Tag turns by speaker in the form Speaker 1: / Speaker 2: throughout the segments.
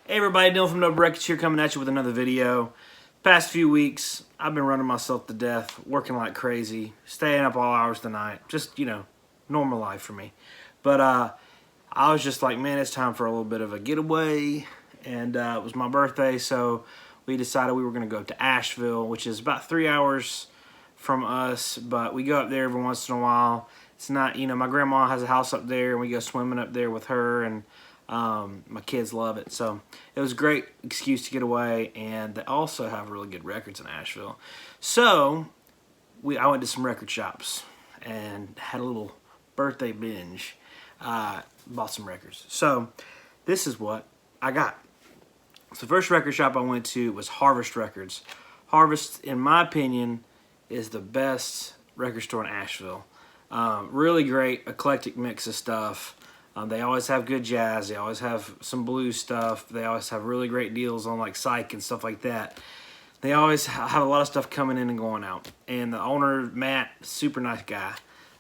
Speaker 1: Hey everybody, Dylan from Noblerecordstore here coming at you with another video. Past few weeks, I've been running myself to death, working like crazy, staying up all hours of the night. Just, normal life for me. But I was just like, man, it's time for a little bit of a getaway. And it was my birthday, so we decided we were going to go to Asheville, which is about 3 hours from us. But we go up there every once in a while. It's not, my grandma has a house up there, and we go swimming up there with her, and my kids love it. So it was a great excuse to get away, and they also have really good records in Asheville. So I went to some record shops and had a little birthday binge. Bought some records. So this is what I got. So the first record shop I went to was Harvest Records. Harvest, in my opinion, is the best record store in Asheville. Really great eclectic mix of stuff. They always have good jazz. They always have some blues stuff. They always have really great deals on like psych and stuff like that. They always have a lot of stuff coming in and going out. And the owner, Matt, super nice guy.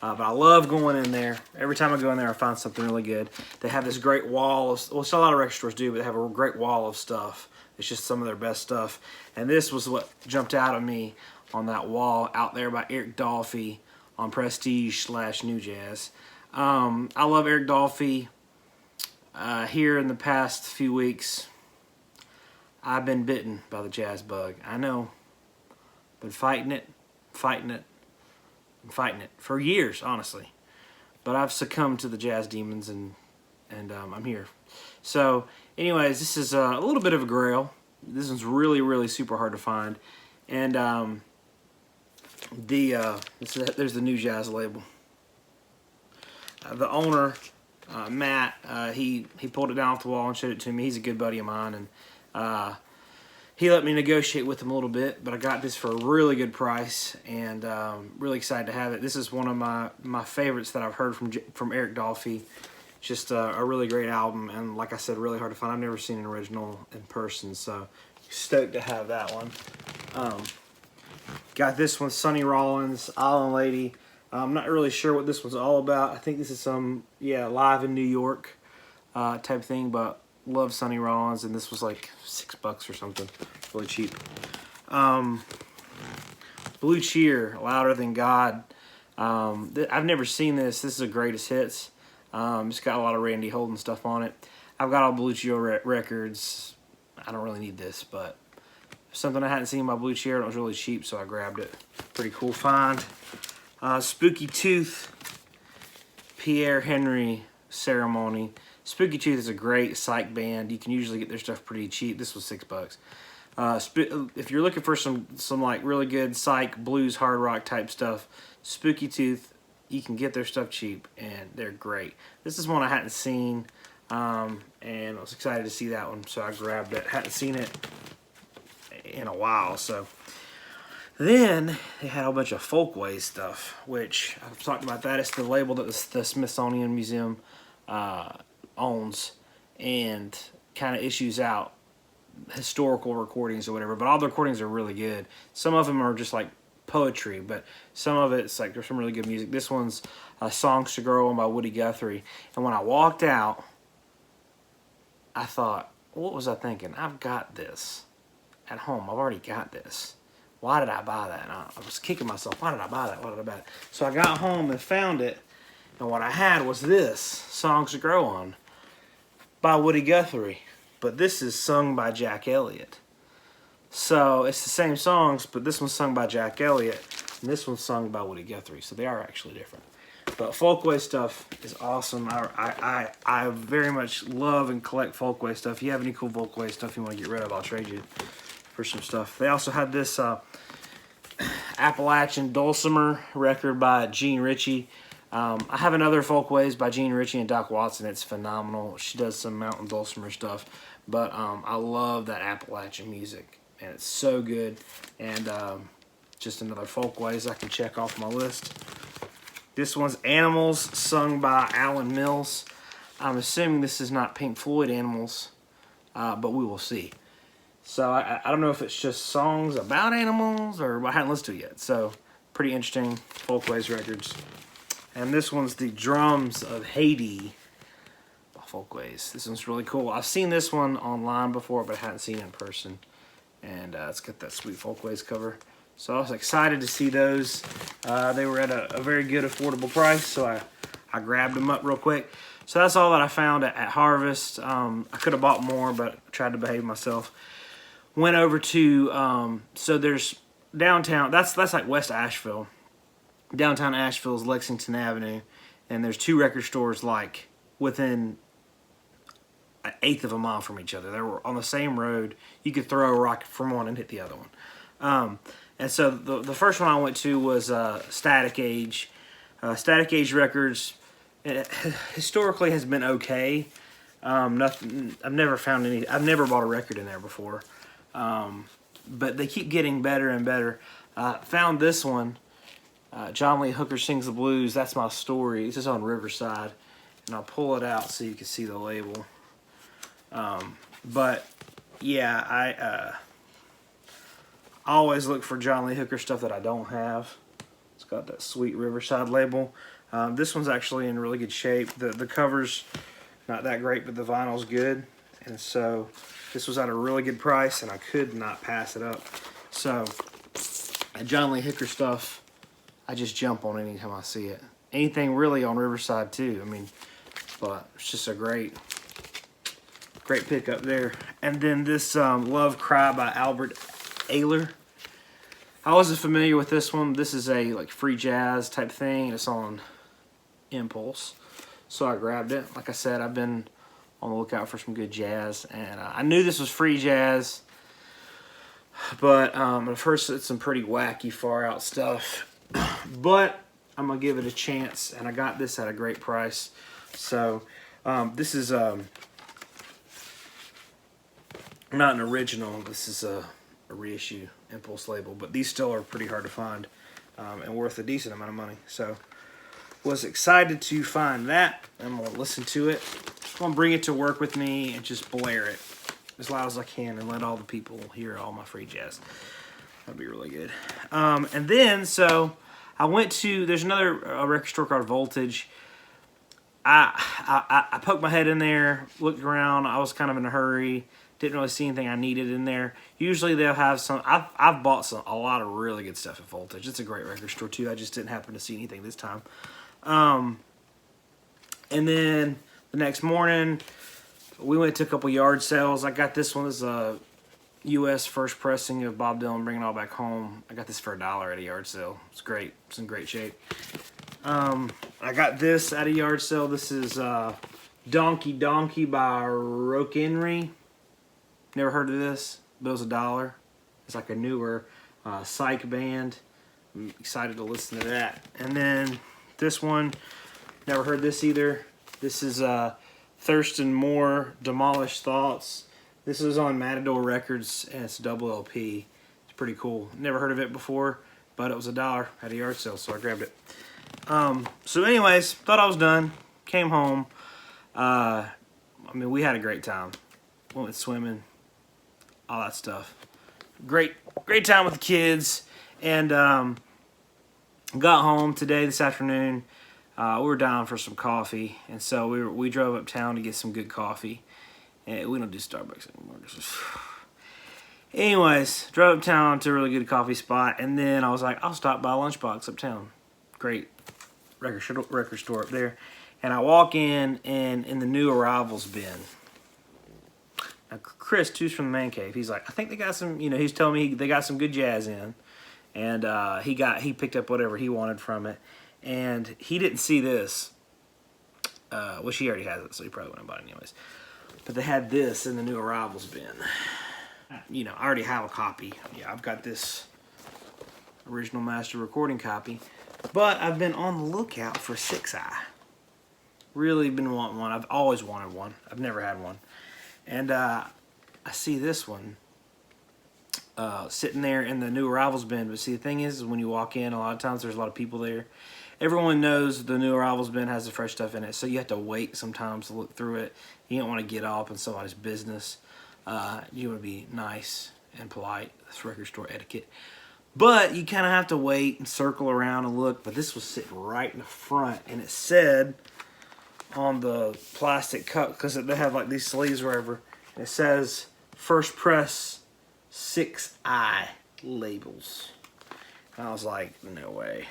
Speaker 1: But I love going in there. Every time I go in there, I find something really good. They have this great wall of, well, it's a lot of record stores do, but they have a great wall of stuff. It's just some of their best stuff. And this was what jumped out at me on that wall out there by Eric Dolphy on Prestige/New Jazz. I love Eric Dolphy. Here in the past few weeks, I've been bitten by the jazz bug. I know. Been fighting it for years, honestly. But I've succumbed to the jazz demons, and I'm here. So, anyways, this is a little bit of a grail. This one's really, really super hard to find. And there's the New Jazz label. The owner, Matt, he pulled it down off the wall and showed it to me. He's a good buddy of mine, and he let me negotiate with him a little bit, but I got this for a really good price, and really excited to have it. This is one of my favorites that I've heard from Eric Dolphy. Just a really great album, and like I said, really hard to find. I've never seen an original in person, so stoked to have that one. Got this one, Sonny Rollins, Island Lady. I'm not really sure what this one's all about. I think this is some, live in New York type thing, but love Sonny Rollins, and this was like $6 or something, really cheap. Blue Cheer, Louder Than God. I've never seen this. This is a greatest hits. It's got a lot of Randy Holden stuff on it. I've got all Blue Cheer records. I don't really need this, but something I hadn't seen by Blue Cheer, and it was really cheap, so I grabbed it. Pretty cool find. Spooky Tooth, Pierre Henry Ceremony. Spooky Tooth is a great psych band. You can usually get their stuff pretty cheap. This was $6. If you're looking for some like really good psych, blues, hard rock type stuff, Spooky Tooth, you can get their stuff cheap, and they're great. This is one I hadn't seen, and I was excited to see that one, so I grabbed it. Hadn't seen it in a while, so. Then they had a whole bunch of folkways stuff, which I've talked about that. It's the label that the Smithsonian Museum owns, and kind of issues out historical recordings or whatever. But all the recordings are really good. Some of them are just like poetry, but some of it's like there's some really good music. This one's Songs to Grow On by Woody Guthrie. And when I walked out, I thought, what was I thinking? I've got this at home. I've already got this. Why did I buy that? And I was kicking myself. Why did I buy that? Why did I buy it? So I got home and found it, and what I had was this, Songs to Grow On by Woody Guthrie. But this is sung by Jack Elliott. So it's the same songs, but this one's sung by Jack Elliott, and this one's sung by Woody Guthrie. So they are actually different. But folkway stuff is awesome. I very much love and collect folkway stuff. If you have any cool folkway stuff you want to get rid of, I'll trade you for some stuff. They also had this Appalachian Dulcimer record by Gene Ritchie. I have another Folkways by Gene Ritchie and Doc Watson. It's phenomenal. She does some mountain dulcimer stuff, but I love that Appalachian music, and it's so good. And just another Folkways I can check off my list. This one's Animals, sung by Alan Mills. I'm assuming this is not Pink Floyd Animals, but we will see. So I don't know if it's just songs about animals, or I hadn't listened to it yet. So pretty interesting Folkways records. And this one's the Drums of Haiti, Folkways. This one's really cool. I've seen this one online before, but I hadn't seen it in person. And it's got that sweet Folkways cover. So I was excited to see those. They were at a very good affordable price, so I grabbed them up real quick. So that's all that I found at Harvest. I could have bought more, but I tried to behave myself. Went over to, so there's downtown, that's like West Asheville. Downtown Asheville is Lexington Avenue, and there's 2 record stores like within an eighth of a mile from each other. They were on the same road. You could throw a rock from one and hit the other one. And so the first one I went to was Static Age. Static Age Records historically has been okay. Nothing. I've never found any. I've never bought a record in there before, but they keep getting better and better. Found this one. John Lee Hooker Sings the Blues. That's my story. This is on Riverside, and I'll pull it out so you can see the label. But yeah, I always look for John Lee Hooker stuff that I don't have. It's got that sweet Riverside label. This one's actually in really good shape. The cover's not that great, but the vinyl's good. And so this was at a really good price, and I could not pass it up. So John Lee Hooker stuff, I just jump on anytime I see it. Anything really on Riverside too. I mean, but it's just a great pickup there. And then this Love Cry by Albert Ayler. I wasn't familiar with this one. This is a like free jazz type thing. It's on Impulse, so I grabbed it. Like I said, I've been on the lookout for some good jazz, and I knew this was free jazz, but I've heard some pretty wacky, far out stuff. But I'm gonna give it a chance, and I got this at a great price. So this is not an original. This is a reissue Impulse label, but these still are pretty hard to find and worth a decent amount of money. So was excited to find that. I'm gonna listen to it. I'm gonna bring it to work with me and just blare it as loud as I can and let all the people hear all my free jazz. That'd be really good. And then so I went to, there's another record store called Voltage. I poked my head in there, looked around. I was kind of in a hurry. Didn't really see anything I needed in there. Usually they'll have some. I've bought a lot of really good stuff at Voltage. It's a great record store too. I just didn't happen to see anything this time. And then the next morning, we went to a couple yard sales. I got this one. This is a U.S. first pressing of Bob Dylan, Bring It All Back Home. I got this for $1 at a yard sale. It's great. It's in great shape. I got this at a yard sale. This is Donkey Donkey by Roke Henry. Never heard of this, but it was $1. It's like a newer psych band. I'm excited to listen to that. And then this one, never heard this either. This is Thurston Moore, Demolished Thoughts. This is on Matador Records, and it's a double LP. It's pretty cool. Never heard of it before, but it was $1 at a yard sale, so I grabbed it. So anyways, thought I was done. Came home. I mean, we had a great time. Went swimming. All that stuff. Great time with the kids. And got home today, this afternoon. We were down for some coffee, and so we drove uptown to get some good coffee. And we don't do Starbucks anymore. Anyways, drove uptown to a really good coffee spot, and then I was like, I'll stop by Lunchbox uptown. Great record store up there. And I walk in, and in the new arrivals bin. Now, Chris, who's from the Man Cave, he's like, I think they got some, he's telling me they got some good jazz in. And he picked up whatever he wanted from it. And he didn't see this, which he already has it, so he probably wouldn't have bought it anyways. But they had this in the new arrivals bin. I already have a copy. Yeah, I've got this original master recording copy. But I've been on the lookout for 6i. Really been wanting one. I've always wanted one. I've never had one. And I see this one sitting there in the new arrivals bin. But see, the thing is when you walk in, a lot of times there's a lot of people there. Everyone knows the new arrivals bin has the fresh stuff in it, so you have to wait sometimes to look through it. You don't want to get off in somebody's business. You want to be nice and polite. That's record store etiquette. But you kind of have to wait and circle around and look. But this was sitting right in the front, and it said on the plastic cup, because they have like these sleeves wherever. It says first press 6i labels. And I was like, no way.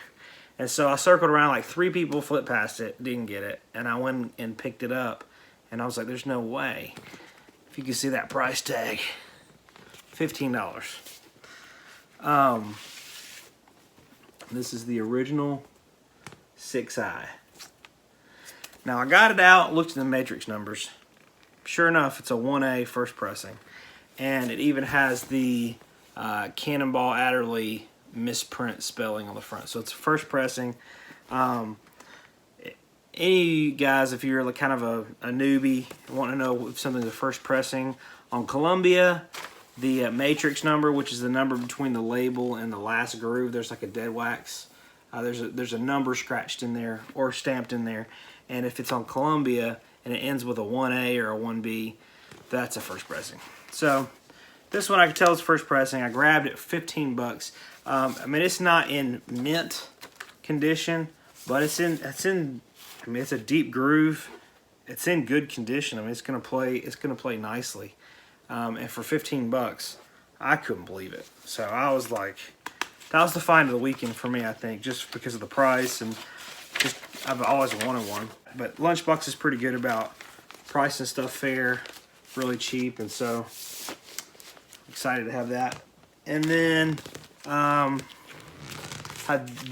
Speaker 1: And so I circled around, like 3 people flipped past it, didn't get it. And I went and picked it up. And I was like, there's no way. If you can see that price tag, $15. This is the original 6i. Now I got it out, looked at the matrix numbers. Sure enough, it's a 1A first pressing. And it even has the Cannonball Adderley misprint spelling on the front. So it's first pressing. Any guys, if you're kind of a newbie, want to know if something's a first pressing, on Columbia, the matrix number, which is the number between the label and the last groove, there's like a dead wax. There's a number scratched in there or stamped in there. And if it's on Columbia and it ends with a 1A or a 1B, that's a first pressing. So this one I could tell is first pressing. I grabbed it, 15 bucks. I mean, it's not in mint condition, but it's in, I mean, it's a deep groove. It's in good condition. I mean, it's gonna play nicely. And for 15 bucks, I couldn't believe it. So I was like, that was the find of the weekend for me, I think, just because of the price, and just I've always wanted one. But Lunchbox is pretty good about pricing stuff fair, really cheap, and so excited to have that. And then the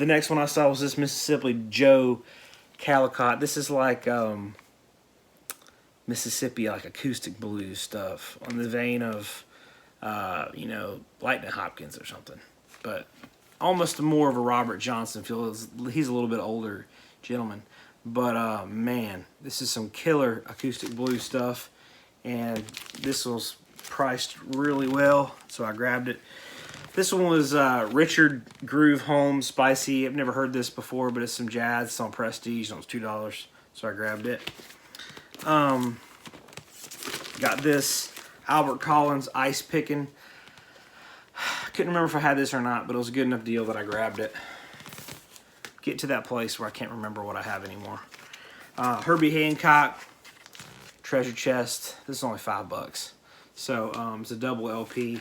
Speaker 1: next one I saw was this Mississippi Joe Calicott. This is like Mississippi, like acoustic blues stuff on the vein of you know, Lightning Hopkins or something, but almost more of a Robert Johnson feel. He's a little bit older gentleman, but man, this is some killer acoustic blues stuff, and this was priced really well, so I grabbed it. This one was Richard Groove Home Spicy. I've never heard this before, but it's some jazz. It's on Prestige, and it was $2, so I grabbed it. Got this Albert Collins Ice Pickin'. Couldn't remember if I had this or not, but it was a good enough deal that I grabbed it. Get to that place where I can't remember what I have anymore. Herbie Hancock Treasure Chest. This is only $5. So it's a double LP.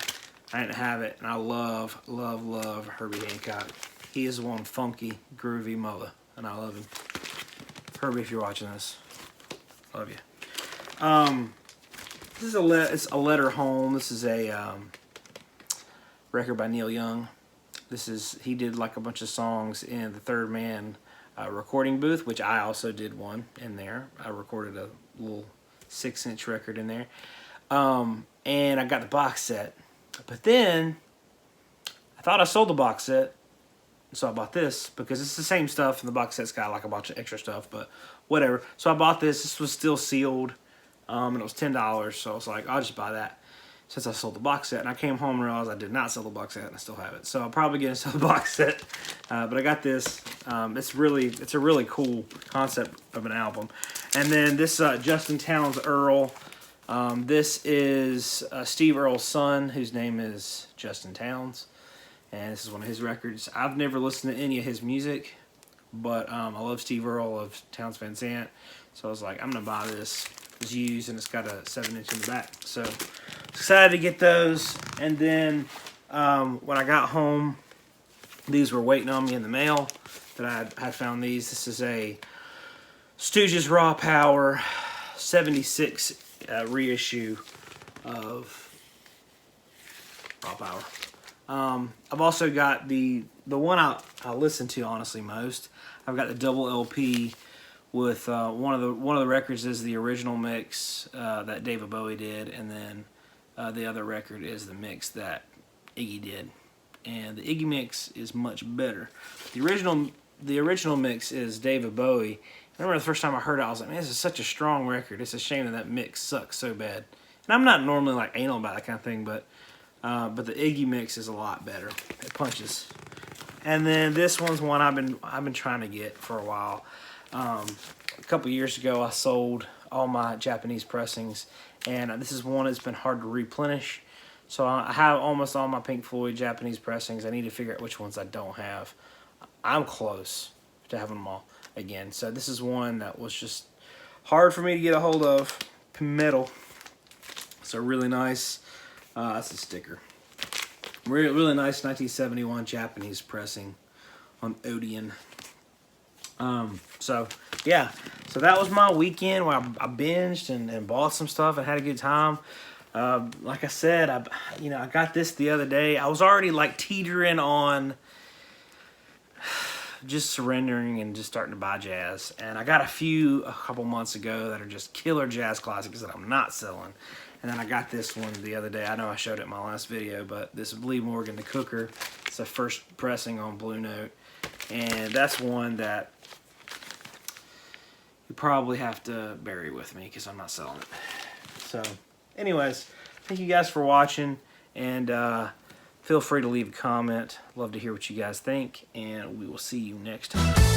Speaker 1: I didn't have it, and I love, love, love Herbie Hancock. He is one funky, groovy mother, and I love him. Herbie, if you're watching this, love you. This is it's a letter home. This is a record by Neil Young. He did like a bunch of songs in the Third Man recording booth, which I also did one in there. I recorded a little 6-inch record in there. And I got the box set. But then I thought I sold the box set, so I bought this because it's the same stuff, and the box set's got like a bunch of extra stuff, but whatever. So I bought this. This was still sealed, and it was $10, so I was like, I'll just buy that since I sold the box set. And I came home and realized I did not sell the box set, and I still have it. So I'm probably going to sell the box set, but I got this. It's a really cool concept of an album. And then this Justin Townes Earl. This is Steve Earle's son, whose name is Justin Townes, and this is one of his records. I've never listened to any of his music, but I love Steve Earle of Townes Van Zandt, so I was like, I'm going to buy this. It's used, and it's got a 7-inch in the back, so excited to get those. And then when I got home, these were waiting on me in the mail, that I had found these. This is a Stooges Raw Power 76 reissue of Raw Power. I've also got the one I listen to honestly most. I've got the double LP with one of the records is the original mix that David Bowie did, and then the other record is the mix that Iggy did, and the Iggy mix is much better. The original mix is David Bowie. I remember the first time I heard it, I was like, man, this is such a strong record. It's a shame that mix sucks so bad. And I'm not normally like anal about that kind of thing, but the Iggy mix is a lot better. It punches. And then this one's one I've been trying to get for a while. A couple years ago, I sold all my Japanese pressings, and this is one that's been hard to replenish. So I have almost all my Pink Floyd Japanese pressings. I need to figure out which ones I don't have. I'm close to having them all again. So this is one that was just hard for me to get a hold of. Metal. So really nice. That's a sticker. Really nice 1971 Japanese pressing on Odeon. So yeah, so that was my weekend where I binged and bought some stuff and had a good time. Like I said, I got this the other day. I was already like teetering on just surrendering and just starting to buy jazz, and I got a couple months ago that are just killer jazz classics that I'm not selling. And then I got this one the other day. I know I showed it in my last video, but this Lee Morgan, the Cooker. It's the first pressing on Blue Note, and that's one that you probably have to bury with me because I'm not selling it. So anyways, thank you guys for watching, and feel free to leave a comment. Love to hear what you guys think, and we will see you next time.